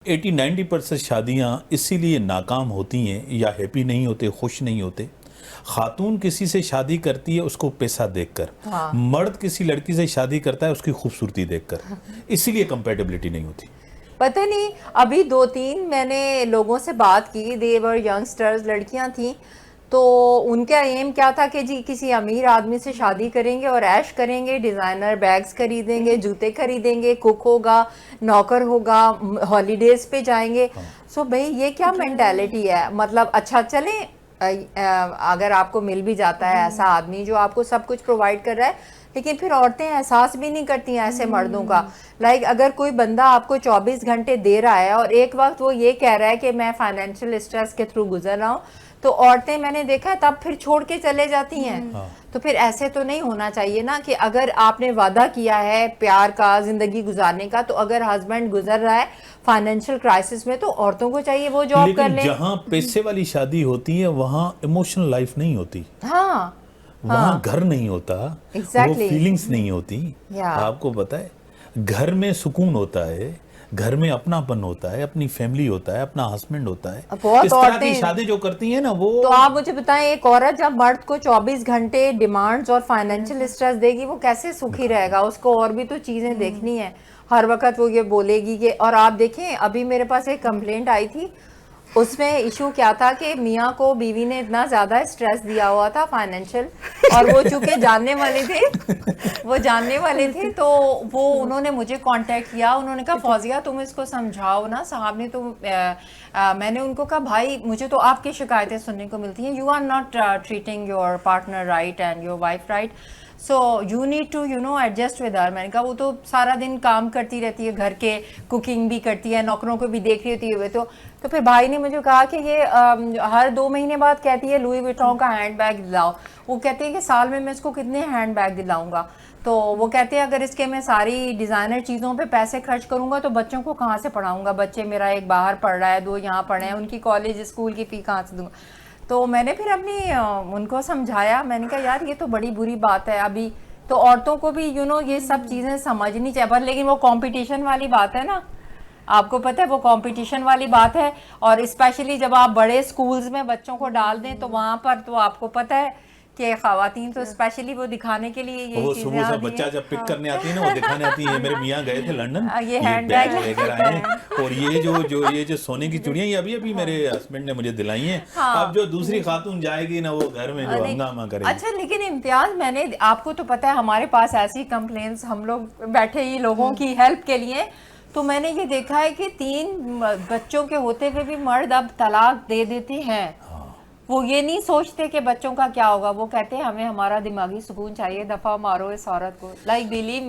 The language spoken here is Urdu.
80-90% شادیاں اسی لیے ناکام ہوتی ہیں یا ہیپی نہیں ہوتے، خوش نہیں ہوتے. خاتون کسی سے شادی کرتی ہے اس کو پیسہ دیکھ کر، مرد کسی لڑکی سے شادی کرتا ہے اس کی خوبصورتی دیکھ کر، اسی لیے کمپیٹیبلٹی نہیں ہوتی. پتہ نہیں ابھی 2-3 میں نے لوگوں سے بات کی، دیور ینگسٹرز لڑکیاں تھیں، تو ان کا ایم کیا تھا کہ جی کسی امیر آدمی سے شادی کریں گے اور عیش کریں گے، ڈیزائنر بیگز خریدیں گے، جوتے خریدیں گے، کوک ہوگا، نوکر ہوگا، ہالیڈیز پہ جائیں گے. سو بھئی یہ کیا مینٹیلٹی ہے؟ مطلب اچھا چلیں اگر آپ کو مل بھی جاتا ہے ایسا آدمی جو آپ کو سب کچھ پرووائڈ کر رہا ہے، لیکن پھر عورتیں احساس بھی نہیں کرتی ہیں ایسے مردوں کا. لائک اگر کوئی بندہ آپ کو 24 گھنٹے دے رہا ہے اور ایک وقت وہ یہ کہہ رہا ہے کہ میں فائنینشیل اسٹریس کے تھرو گزر رہا ہوں، تو عورتیں میں نے دیکھا ہے تب پھر چھوڑ کے چلے جاتی ہیں. تو پھر ایسے تو نہیں ہونا چاہیے نا کہ اگر آپ نے وعدہ کیا ہے پیار کا، زندگی گزارنے کا، تو اگر ہسبینڈ گزر رہا ہے فائنینشیل کرائسس میں تو عورتوں کو چاہیے وہ جاب کر لیکن لیں. جہاں پیسے والی شادی ہوتی ہے وہاں ایموشنل لائف نہیں ہوتی، ہاں وہاں گھر نہیں ہوتا، وہ فیلنگز نہیں ہوتی. آپ کو پتہ ہے گھر میں سکون ہوتا ہے، گھر میں اپنا پن ہوتا ہے، اپنی فیملی ہوتا ہے، اپنا ہسبینڈ ہوتا ہے. بہت اس طرح کی عورتیں. شادی جو کرتی ہیں نا وہ، تو آپ مجھے بتائیں ایک عورت جب مرد کو 24 گھنٹے ڈیمانڈز اور فائنینشیل اسٹریس دے گی وہ کیسے سکھی رہے گا؟ اس کو اور بھی تو چیزیں دیکھنی ہیں. ہر وقت وہ یہ بولے گی کہ، اور آپ دیکھیں ابھی میرے پاس ایک کمپلینٹ آئی تھی، اس میں ایشو کیا تھا کہ میاں کو بیوی نے اتنا زیادہ اسٹریس دیا ہوا تھا فائنینشیل، اور وہ چونکہ جاننے والے تھے تو وہ انہوں نے مجھے کانٹیکٹ کیا. انہوں نے کہا فوزیہ تم اس کو سمجھاؤ نا، صاحب نے تو میں نے ان کو کہا بھائی مجھے تو آپ کی شکایتیں سننے کو ملتی ہیں، you are not treating your partner right and your wife right, so you need to adjust with her. میں نے کہا وہ تو سارا دن کام کرتی رہتی ہے، گھر کے کوکنگ بھی کرتی ہے، نوکروں کو بھی دیکھ رہی ہوتی ہے. تو پھر بھائی نے مجھے کہا کہ یہ ہر 2 مہینے بعد کہتی ہے لوئی وٹون کا ہینڈ بیگ دلاؤ. وہ کہتے ہیں کہ سال میں اس کو کتنے ہینڈ بیگ دلاؤں گا؟ تو وہ کہتے ہیں اگر اس کے میں ساری ڈیزائنر چیزوں پہ پیسے خرچ کروں گا تو بچوں کو کہاں سے پڑھاؤں گا؟ بچے میرا ایک باہر پڑھ رہا ہے، 2 یہاں پڑھے ہیں، ان کی کالج اسکول کی فی کہاں سے دوں گا؟ تو میں نے پھر اپنی ان کو سمجھایا، میں نے کہا یار یہ تو بڑی بری بات ہے. ابھی تو عورتوں کو بھی یہ سب چیزیں سمجھنی چاہیے، پر لیکن وہ کمپٹیشن والی بات ہے نا، آپ کو پتہ ہے وہ کمپٹیشن والی بات ہے. اور اسپیشلی جب آپ بڑے اسکولز میں بچوں کو ڈال دیں تو وہاں پر تو آپ کو پتہ ہے کہ خواتین تو اسپیشلی وہ دکھانے کے لیے یہی وہ چیزیں صبح سے آتی بچہ ہیں. جب پک کرنے آتی ہے نا، وہ دکھانے آتی ہے میرے میاں گئے تھے لندن، یہ یہ ہینڈ بیگ بیگ لے کر آئے ہیں، اور یہ جو سونے کی چوڑیاں یہ ابھی میرے ہسبینڈ نے مجھے دلائی ہیں. اب جو دوسری خاتون جائے گی نا وہ گھر میں جو ہنگامہ کرے گی. اچھا لیکن امتیاز میں نے آپ کو تو پتہ ہے ہمارے پاس ایسی کمپلینس ہم لوگ بیٹھے ہی لوگوں کی ہیلپ کے لیے، تو میں نے یہ دیکھا ہے کہ 3 بچوں کے ہوتے ہوئے بھی مرد اب طلاق دے دیتے ہیں. وہ یہ نہیں سوچتے کہ بچوں کا کیا ہوگا، وہ کہتے ہیں ہمیں ہمارا دماغی سکون چاہیے، دفعہ مارو اس عورت کو. Like believe me